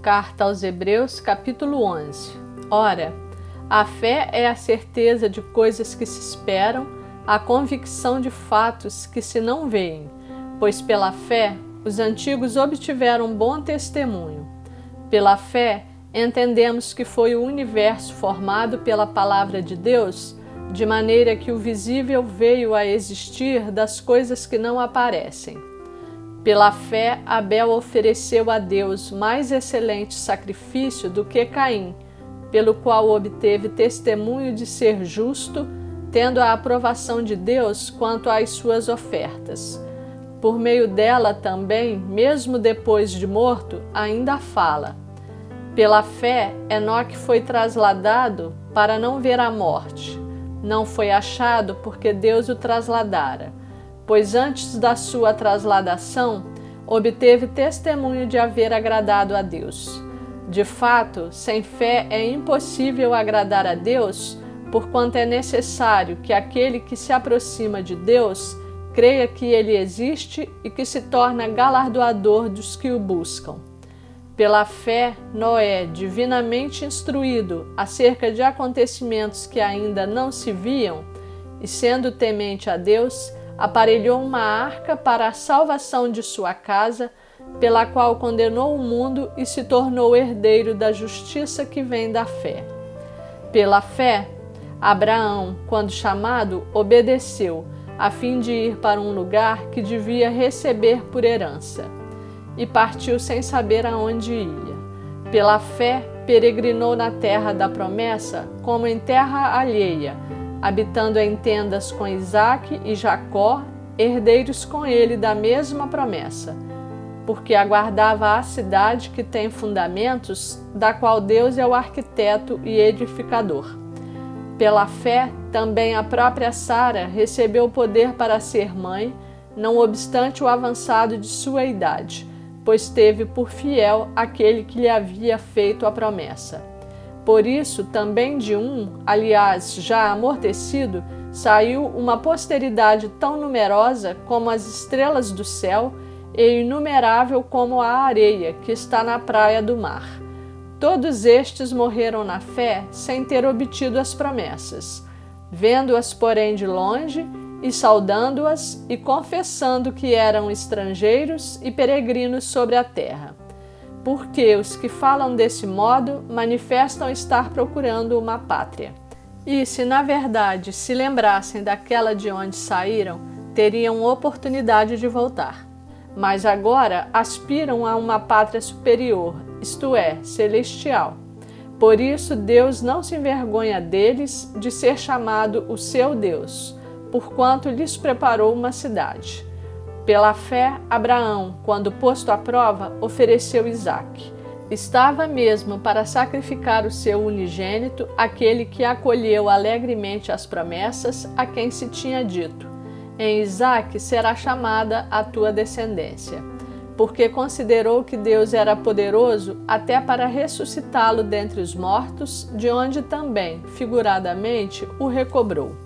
Carta aos Hebreus, capítulo 11. Ora, a fé é a certeza de coisas que se esperam, a convicção de fatos que se não veem, pois pela fé os antigos obtiveram bom testemunho. Pela fé entendemos que foi o universo formado pela palavra de Deus, de maneira que o visível veio a existir das coisas que não aparecem. Pela fé, Abel ofereceu a Deus mais excelente sacrifício do que Caim, pelo qual obteve testemunho de ser justo, tendo a aprovação de Deus quanto às suas ofertas. Por meio dela também, mesmo depois de morto, ainda fala. Pela fé, Enoque foi trasladado para não ver a morte. Não foi achado porque Deus o trasladara, pois antes da sua trasladação, obteve testemunho de haver agradado a Deus. De fato, sem fé é impossível agradar a Deus, porquanto é necessário que aquele que se aproxima de Deus creia que Ele existe e que se torna galardoador dos que o buscam. Pela fé, Noé, divinamente instruído acerca de acontecimentos que ainda não se viam, e sendo temente a Deus, aparelhou uma arca para a salvação de sua casa, pela qual condenou o mundo e se tornou herdeiro da justiça que vem da fé. Pela fé, Abraão, quando chamado, obedeceu, a fim de ir para um lugar que devia receber por herança, e partiu sem saber aonde ia. Pela fé, peregrinou na terra da promessa, como em terra alheia, habitando em tendas com Isaque e Jacó, herdeiros com ele da mesma promessa, porque aguardava a cidade que tem fundamentos, da qual Deus é o arquiteto e edificador. Pela fé, também a própria Sara recebeu poder para ser mãe, não obstante o avançado de sua idade, pois teve por fiel aquele que lhe havia feito a promessa. Por isso, também de um, aliás, já amortecido, saiu uma posteridade tão numerosa como as estrelas do céu e inumerável como a areia que está na praia do mar. Todos estes morreram na fé sem ter obtido as promessas, vendo-as, porém, de longe e saudando-as e confessando que eram estrangeiros e peregrinos sobre a terra. Porque os que falam desse modo manifestam estar procurando uma pátria. E se na verdade se lembrassem daquela de onde saíram, teriam oportunidade de voltar. Mas agora aspiram a uma pátria superior, isto é, celestial. Por isso Deus não se envergonha deles de ser chamado o seu Deus, porquanto lhes preparou uma cidade. Pela fé, Abraão, quando posto à prova, ofereceu Isaque. Estava mesmo para sacrificar o seu unigênito, aquele que acolheu alegremente as promessas, a quem se tinha dito: em Isaque será chamada a tua descendência, porque considerou que Deus era poderoso até para ressuscitá-lo dentre os mortos, de onde também, figuradamente, o recobrou.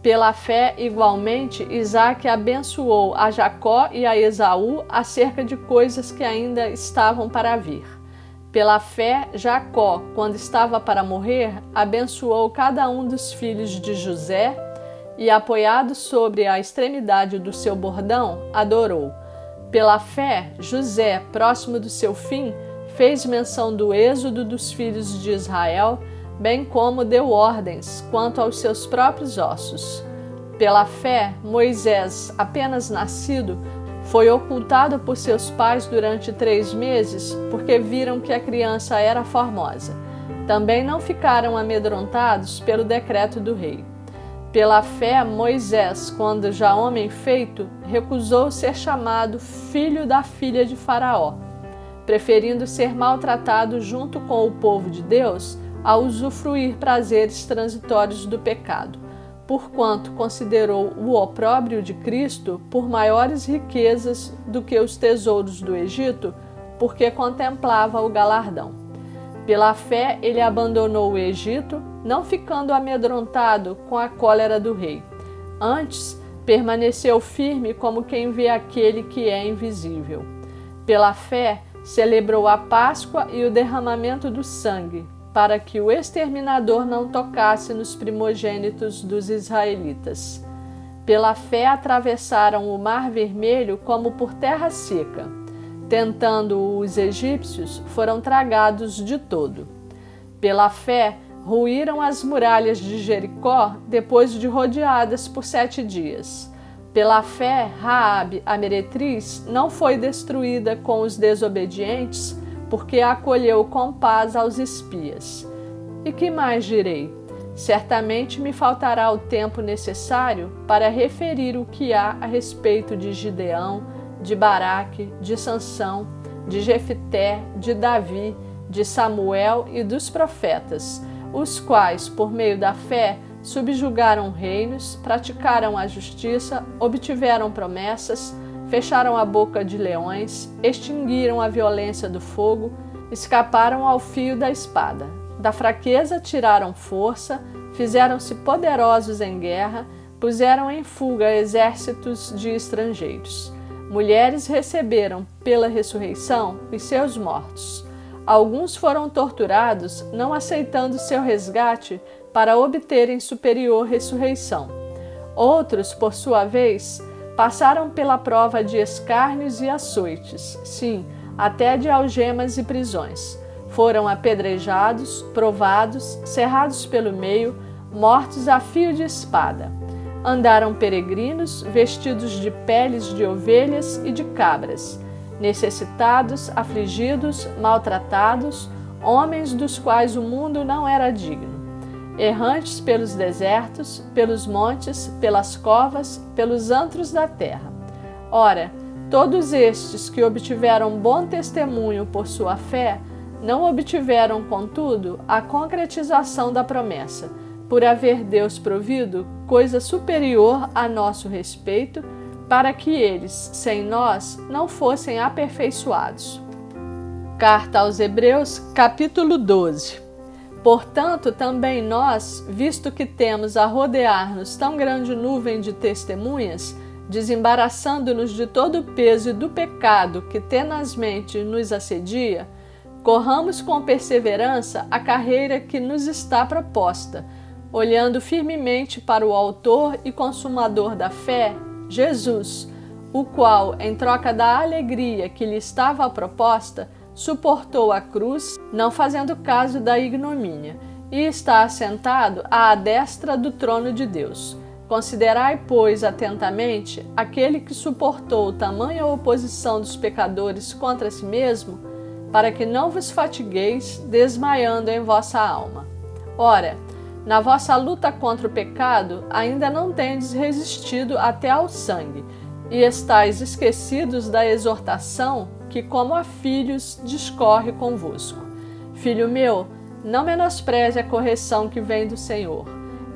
Pela fé, igualmente, Isaque abençoou a Jacó e a Esaú acerca de coisas que ainda estavam para vir. Pela fé, Jacó, quando estava para morrer, abençoou cada um dos filhos de José e, apoiado sobre a extremidade do seu bordão, adorou. Pela fé, José, próximo do seu fim, fez menção do êxodo dos filhos de Israel, bem como deu ordens quanto aos seus próprios ossos. Pela fé, Moisés, apenas nascido, foi ocultado por seus pais durante 3 meses, porque viram que a criança era formosa. Também não ficaram amedrontados pelo decreto do rei. Pela fé, Moisés, quando já homem feito, recusou ser chamado filho da filha de Faraó, preferindo ser maltratado junto com o povo de Deus, a usufruir prazeres transitórios do pecado, porquanto considerou o opróbrio de Cristo por maiores riquezas do que os tesouros do Egito, porque contemplava o galardão. Pela fé, ele abandonou o Egito, não ficando amedrontado com a cólera do rei. Antes, permaneceu firme como quem vê aquele que é invisível. Pela fé, celebrou a Páscoa e o derramamento do sangue, para que o exterminador não tocasse nos primogênitos dos israelitas. Pela fé atravessaram o Mar Vermelho como por terra seca. Tentando os egípcios, foram tragados de todo. Pela fé, ruíram as muralhas de Jericó depois de rodeadas por 7 dias. Pela fé, Raabe, a meretriz, não foi destruída com os desobedientes, porque acolheu com paz aos espias. E que mais direi? Certamente me faltará o tempo necessário para referir o que há a respeito de Gideão, de Baraque, de Sansão, de Jefité, de Davi, de Samuel e dos profetas, os quais, por meio da fé, subjugaram reinos, praticaram a justiça, obtiveram promessas, fecharam a boca de leões, extinguiram a violência do fogo, escaparam ao fio da espada. Da fraqueza tiraram força, fizeram-se poderosos em guerra, puseram em fuga exércitos de estrangeiros. Mulheres receberam, pela ressurreição, os seus mortos. Alguns foram torturados, não aceitando seu resgate para obterem superior ressurreição. Outros, por sua vez, passaram pela prova de escárnios e açoites, sim, até de algemas e prisões. Foram apedrejados, provados, cerrados pelo meio, mortos a fio de espada. Andaram peregrinos, vestidos de peles de ovelhas e de cabras, necessitados, afligidos, maltratados, homens dos quais o mundo não era digno. Errantes pelos desertos, pelos montes, pelas covas, pelos antros da terra. Ora, todos estes que obtiveram bom testemunho por sua fé, não obtiveram, contudo, a concretização da promessa, por haver Deus provido coisa superior a nosso respeito, para que eles, sem nós, não fossem aperfeiçoados. Carta aos Hebreus, capítulo 12. Portanto, também nós, visto que temos a rodear-nos tão grande nuvem de testemunhas, desembaraçando-nos de todo o peso e do pecado que tenazmente nos assedia, corramos com perseverança a carreira que nos está proposta, olhando firmemente para o Autor e Consumador da fé, Jesus, o qual, em troca da alegria que lhe estava proposta, suportou a cruz, não fazendo caso da ignomínia, e está assentado à destra do trono de Deus. Considerai, pois, atentamente aquele que suportou tamanha oposição dos pecadores contra si mesmo, para que não vos fatigueis, desmaiando em vossa alma. Ora, na vossa luta contra o pecado, ainda não tendes resistido até ao sangue, e estáis esquecidos da exortação que, como a filhos, discorre convosco. Filho meu, não menospreze a correção que vem do Senhor,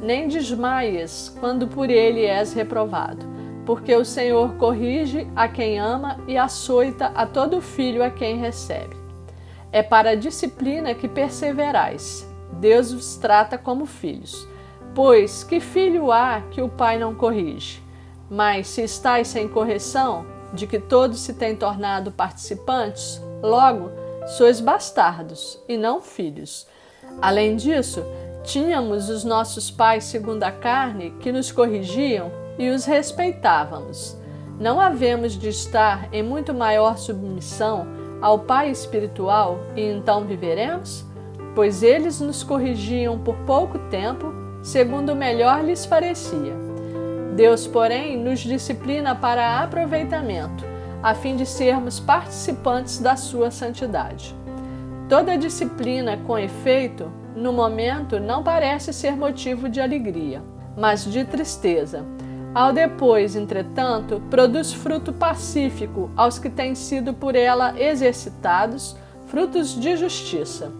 nem desmaies quando por ele és reprovado, porque o Senhor corrige a quem ama e açoita a todo filho a quem recebe. É para a disciplina que perseverais. Deus vos trata como filhos. Pois que filho há que o pai não corrige? Mas se estáis sem correção, de que todos se têm tornado participantes, logo sois bastardos e não filhos. Além disso, tínhamos os nossos pais segundo a carne que nos corrigiam e os respeitávamos. Não havemos de estar em muito maior submissão ao Pai espiritual e então viveremos? Pois eles nos corrigiam por pouco tempo, segundo melhor lhes parecia. Deus, porém, nos disciplina para aproveitamento, a fim de sermos participantes da sua santidade. Toda disciplina, com efeito, no momento não parece ser motivo de alegria, mas de tristeza. Ao depois, entretanto, produz fruto pacífico aos que têm sido por ela exercitados, frutos de justiça.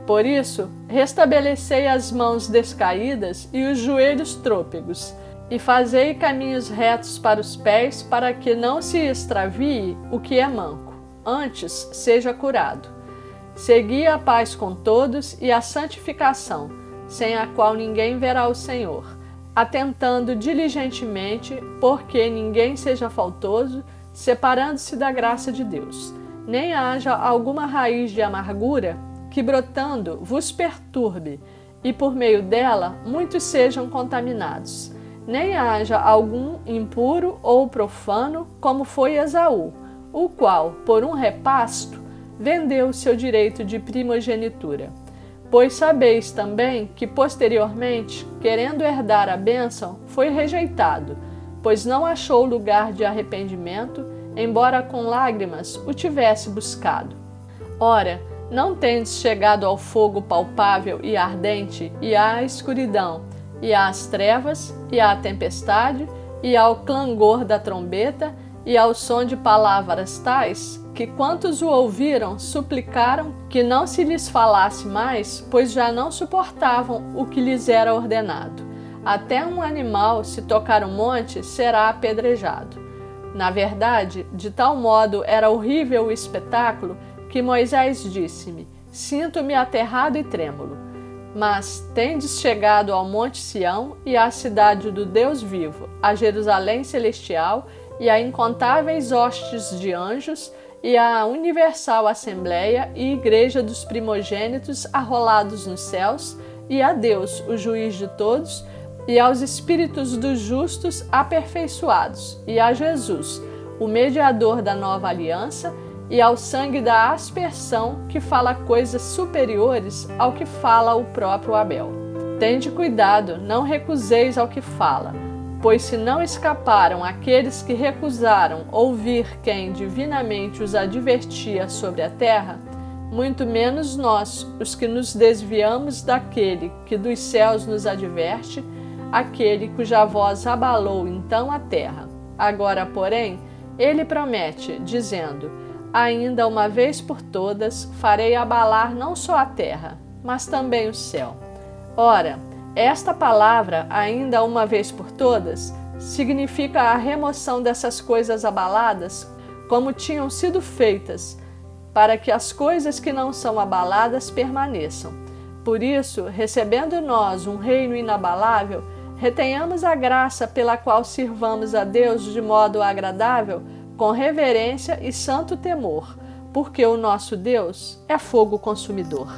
Por isso, restabelecei as mãos descaídas e os joelhos trôpegos, e fazei caminhos retos para os pés, para que não se extravie o que é manco, antes seja curado. Segui a paz com todos e a santificação, sem a qual ninguém verá o Senhor, atentando diligentemente, porque ninguém seja faltoso, separando-se da graça de Deus. nem haja alguma raiz de amargura que brotando vos perturbe, e por meio dela muitos sejam contaminados. Nem haja algum impuro ou profano, como foi Esaú, o qual, por um repasto, vendeu seu direito de primogenitura. Pois sabeis também que posteriormente, querendo herdar a bênção, foi rejeitado, pois não achou lugar de arrependimento, embora com lágrimas o tivesse buscado. Ora, não tendes chegado ao fogo palpável e ardente, e à escuridão, e às trevas, e à tempestade, e ao clangor da trombeta, e ao som de palavras tais, que quantos o ouviram suplicaram que não se lhes falasse mais, pois já não suportavam o que lhes era ordenado. Até um animal, se tocar o monte, será apedrejado. Na verdade, de tal modo era horrível o espetáculo, que Moisés disse-me: sinto-me aterrado e trêmulo. Mas tendes chegado ao monte Sião e à cidade do Deus vivo, a Jerusalém celestial e a incontáveis hostes de anjos e a universal assembleia e igreja dos primogênitos arrolados nos céus, e a Deus, o juiz de todos, e aos espíritos dos justos aperfeiçoados, e a Jesus, o mediador da nova aliança, e ao sangue da aspersão, que fala coisas superiores ao que fala o próprio Abel. Tende cuidado, não recuseis ao que fala, pois se não escaparam aqueles que recusaram ouvir quem divinamente os advertia sobre a terra, muito menos nós, os que nos desviamos daquele que dos céus nos adverte, aquele cuja voz abalou então a terra. Agora, porém, ele promete, dizendo: ainda uma vez por todas farei abalar não só a terra, mas também o céu. Ora, esta palavra, ainda uma vez por todas, significa a remoção dessas coisas abaladas, como tinham sido feitas, para que as coisas que não são abaladas permaneçam. Por isso, recebendo nós um reino inabalável, retenhamos a graça pela qual sirvamos a Deus de modo agradável, com reverência e santo temor, porque o nosso Deus é fogo consumidor.